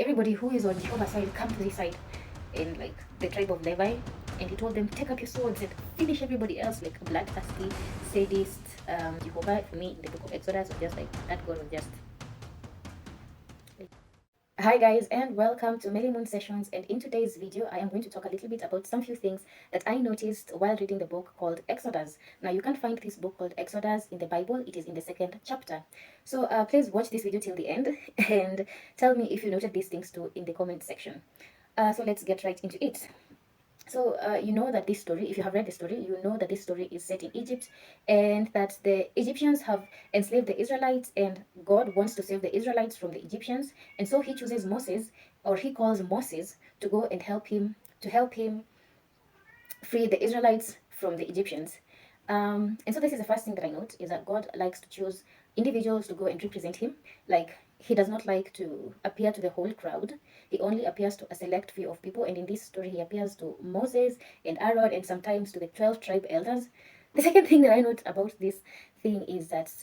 everybody who is on Jehovah's side, come to this side, in like the tribe of Levi. And he told them, take up your swords and finish everybody else, like bloodthirsty, sadist. Jehovah, for me, in the book of Exodus, was just like that God was just. Hi guys, and welcome to Melly Moon Sessions. And in today's video I am going to talk a little bit about some few things that I noticed while reading the book called Exodus. Now you can find this book called Exodus in the Bible. It is in the 2nd chapter. So please watch this video till the end and tell me if you noted these things too in the comment section. So let's get right into it. So you know that this story, if you have read the story, you know that this story is set in Egypt, and that the Egyptians have enslaved the Israelites, and God wants to save the Israelites from the Egyptians. And so he chooses Moses, or he calls Moses to go and help him free the Israelites from the Egyptians. And so this is the first thing that I note, is that God likes to choose individuals to go and represent him. Like, he does not like to appear to the whole crowd. He only appears to a select few of people. And in this story, he appears to Moses and Aaron, and sometimes to the 12 tribe elders. The second thing that I note about this thing is that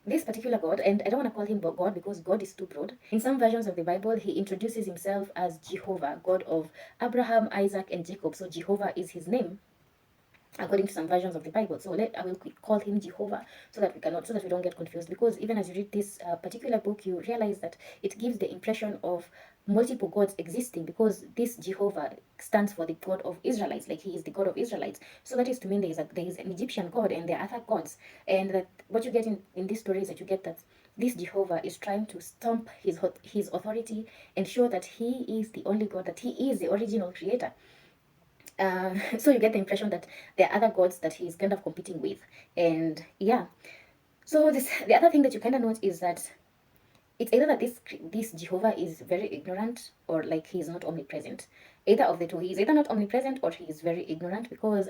this particular God, and I don't want to call him God because God is too broad. In some versions of the Bible, he introduces himself as Jehovah, God of Abraham, Isaac, and Jacob. So Jehovah is his name, according to some versions of the Bible. So I will call him Jehovah, so that we don't get confused. Because even as you read this particular book, you realize that it gives the impression of multiple gods existing, because this Jehovah stands for the God of Israelites, like he is the God of Israelites. So that is to mean there is an Egyptian God and there are other gods, and that what you get in this story is that you get that this Jehovah is trying to stomp his authority and show that he is the only God, that he is the original creator. So you get the impression that there are other gods that he's kind of competing with. And yeah, so the other thing that you kind of note is that it's either that this Jehovah is very ignorant, or like he's not omnipresent. Either of the two. He is either not omnipresent or he is very ignorant, because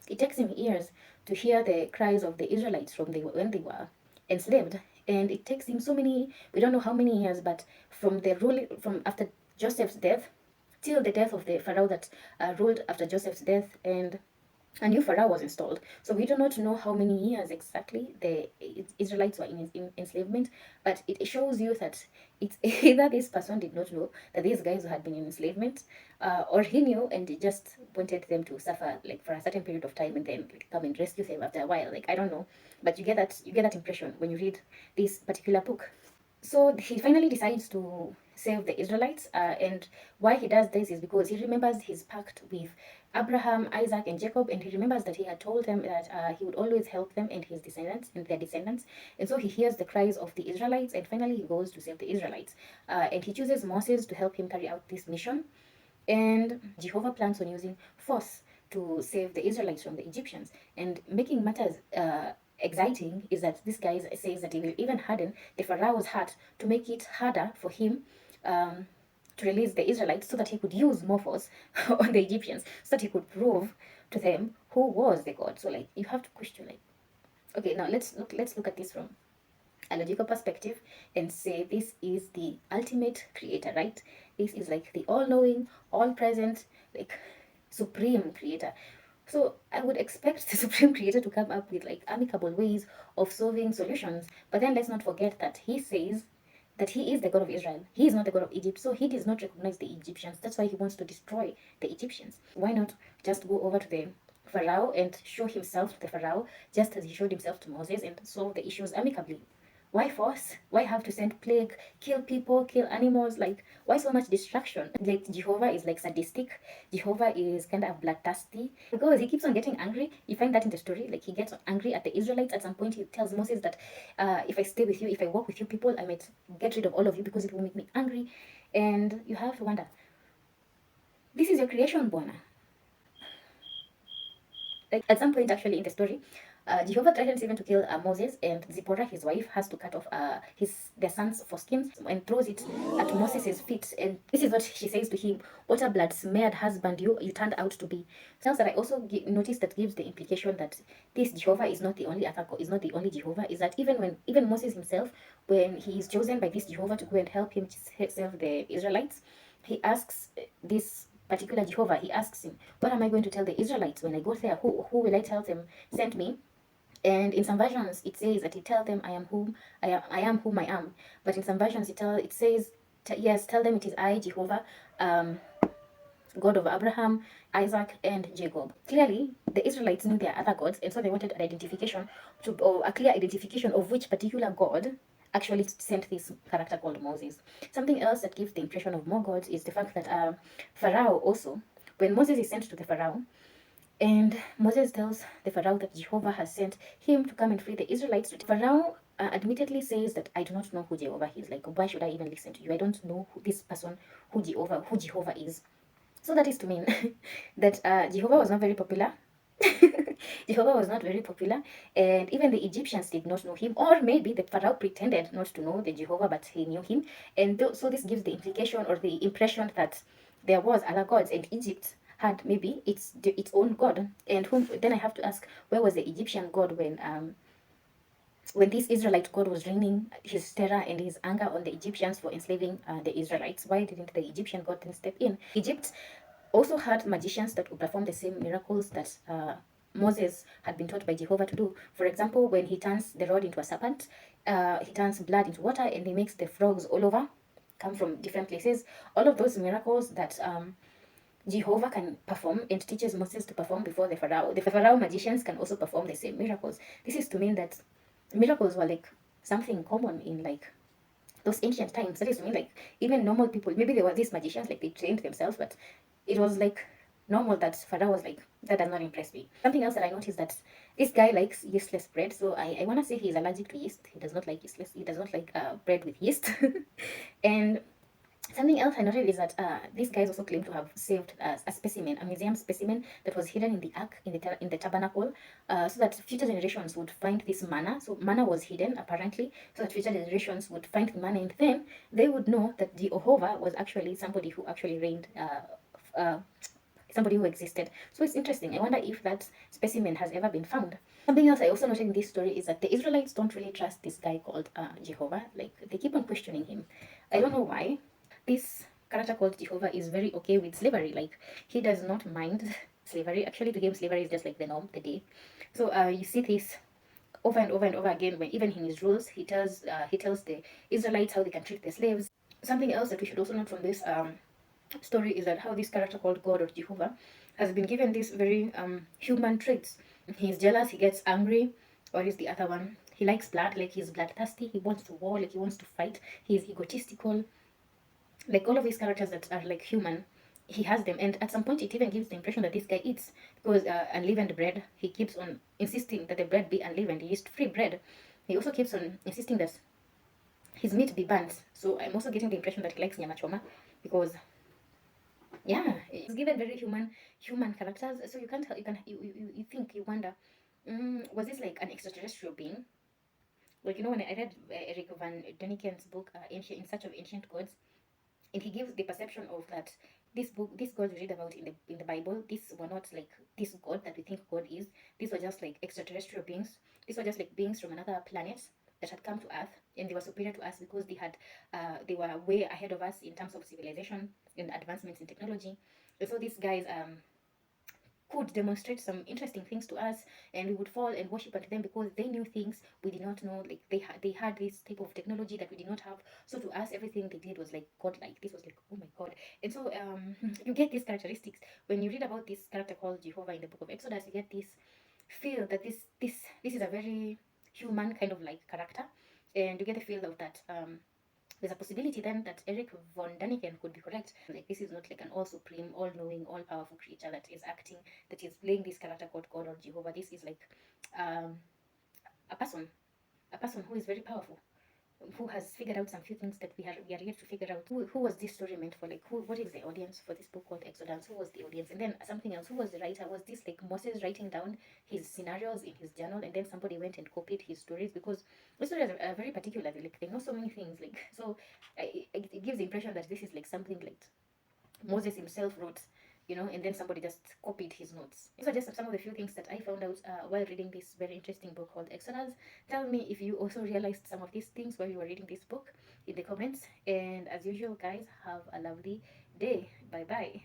it takes him years to hear the cries of the Israelites when they were enslaved. And it takes him so many, we don't know how many years, but from after Joseph's death till the death of the Pharaoh that ruled after Joseph's death, and a new Pharaoh was installed. So we do not know how many years exactly the Israelites were in enslavement, but it shows you that it's either this person did not know that these guys had been in enslavement, or he knew and he just wanted them to suffer like for a certain period of time and then like, come and rescue them after a while. Like, I don't know, but you get that impression when you read this particular book. So he finally decides to save the Israelites, and why he does this is because he remembers his pact with Abraham, Isaac, and Jacob, and he remembers that he had told them that he would always help them and his descendants and their descendants. And so he hears the cries of the Israelites, and finally he goes to save the Israelites, and he chooses Moses to help him carry out this mission. And Jehovah plans on using force to save the Israelites from the Egyptians. And making matters exciting is that this guy says that he will even harden the Pharaoh's heart to make it harder for him to release the Israelites, so that he could use more force on the Egyptians, so that he could prove to them who was the God. So like, you have to question, like, okay, now let's look at this from a logical perspective and say this is the ultimate creator, right? This is like the all-knowing, all-present, like supreme creator. So I would expect the supreme creator to come up with like amicable ways of solving solutions. But then let's not forget that he says that he is the God of Israel. He is not the God of Egypt. So he does not recognize the Egyptians. That's why he wants to destroy the Egyptians. Why not just go over to the Pharaoh and show himself to the Pharaoh, just as he showed himself to Moses, and solve the issues amicably? Why force? Why have to send plague, kill people, kill animals? Like, why so much destruction? Like, Jehovah is like sadistic. Jehovah is kind of bloodthirsty, because he keeps on getting angry. You find that in the story. Like, he gets angry at the Israelites. At some point, he tells Moses that if I stay with you, if I walk with you people, I might get rid of all of you because it will make me angry. And you have to wonder, this is your creation, Bona. Like, at some point actually in the story, Jehovah threatens even to kill Moses, and Zipporah, his wife, has to cut off their son's foreskins and throws it at Moses' feet. And this is what she says to him: "What a blood-smeared husband you turned out to be." Something that I also noticed that gives the implication that this Jehovah is not the only is not the only Jehovah. Is that even Moses himself, when he is chosen by this Jehovah to go and help him save the Israelites, he asks this particular Jehovah, he asks him, "What am I going to tell the Israelites when I go there? Who will I tell them sent me?" And in some versions it says that he tells them, I am whom I am. But in some versions it says Yes, tell them it is I, Jehovah, God of Abraham, Isaac, and Jacob. Clearly, the Israelites knew their other gods, and so they wanted an identification or a clear identification of which particular God actually sent this character called Moses. Something else that gives the impression of more gods is the fact that Pharaoh also, when Moses is sent to the Pharaoh, and Moses tells the Pharaoh that Jehovah has sent him to come and free the Israelites. Pharaoh admittedly says that I do not know who Jehovah is. Like, why should I even listen to you? I don't know who this person, who Jehovah is. So that is to mean that Jehovah was not very popular. Jehovah was not very popular, and even the Egyptians did not know him, or maybe the Pharaoh pretended not to know the Jehovah, but he knew him. And so this gives the implication or the impression that there was other gods, and Egypt had maybe its own god. And whom then I have to ask, where was the Egyptian god when this Israelite God was raining his terror and his anger on the Egyptians for enslaving the Israelites? Why didn't the Egyptian God then step in? Egypt also had magicians that would perform the same miracles that Moses had been taught by Jehovah to do. For example, when he turns the rod into a serpent, he turns blood into water, and he makes the frogs all over come from different places. All of those miracles that Jehovah can perform and teaches Moses to perform before the Pharaoh. The Pharaoh magicians can also perform the same miracles. This is to mean that miracles were like something common in like those ancient times. That is to mean like even normal people, maybe they were these magicians, like they trained themselves, but it was like normal that Pharaoh was like, that does not impress me. Something else that I noticed that this guy likes yeastless bread. So I want to say he's allergic to yeast. He does not like yeastless. He does not like bread with yeast. And something else I noted is that these guys also claim to have saved a specimen, a museum specimen that was hidden in the ark in the tabernacle, so that future generations would find this manna. So manna was hidden apparently, so that future generations would find the manna, and then they would know that Jehovah was actually somebody who actually reigned. Somebody who existed. So it's interesting. I wonder if that specimen has ever been found. Something else I also noted in this story is that the Israelites don't really trust this guy called Jehovah. Like, they keep on questioning him. I don't know why. This character called Jehovah is very okay with slavery. Like, he does not mind slavery. Actually, to him, slavery is just like the norm, the day. So you see this over and over and over again when even in his rules he tells the Israelites how they can treat their slaves. Something else that we should also note from this story is that how this character called God or Jehovah has been given these very human traits. He's jealous, he gets angry, or is the other one? He likes blood, like he's bloodthirsty, he wants to war, like he wants to fight, he's egotistical, like all of these characters that are like human, he has them. And at some point it even gives the impression that this guy eats, because unleavened bread, he keeps on insisting that the bread be unleavened, yeast-free bread. He also keeps on insisting that his meat be burnt. So I'm also getting the impression that he likes nyama choma, because yeah, it's given very human characters. So you can't you think, you wonder, was this like an extraterrestrial being? Like, when I read Eric Van Doniken's book, Ancient in Search of Ancient Gods, and he gives the perception of that these gods we read about in the Bible, these were not like this God that we think God is. These were just like extraterrestrial beings. These were just like beings from another planet that had come to Earth, and they were superior to us because they were way ahead of us in terms of civilization and advancements in technology. And so these guys could demonstrate some interesting things to us, and we would fall and worship unto them because they knew things we did not know. Like, they had this type of technology that we did not have. So to us, everything they did was like godlike. This was like, oh my god. And so you get these characteristics when you read about this character called Jehovah in the book of Exodus. You get this feel that this is a very human kind of like character, and you get the feel of that there's a possibility then that Eric von Daniken could be correct. Like, this is not like an all supreme, all knowing, all powerful creature that is acting, that is playing this character called God or Jehovah. This is like um, a person, who is very powerful, who has figured out some few things that we are yet to figure out. Who was this story meant for? Like, what is the audience for this book called Exodus? Who was the audience? And then something else, who was the writer? Was this like Moses writing down his scenarios in his journal, and then somebody went and copied his stories? Because the stories are very particular. Like, they know so many things. Like, so it gives the impression that this is like something like Moses himself wrote, and then somebody just copied his notes. These are just some of the few things that I found out while reading this very interesting book called Exodus. Tell me if you also realized some of these things while you were reading this book in the comments. And as usual, guys, have a lovely day. Bye bye.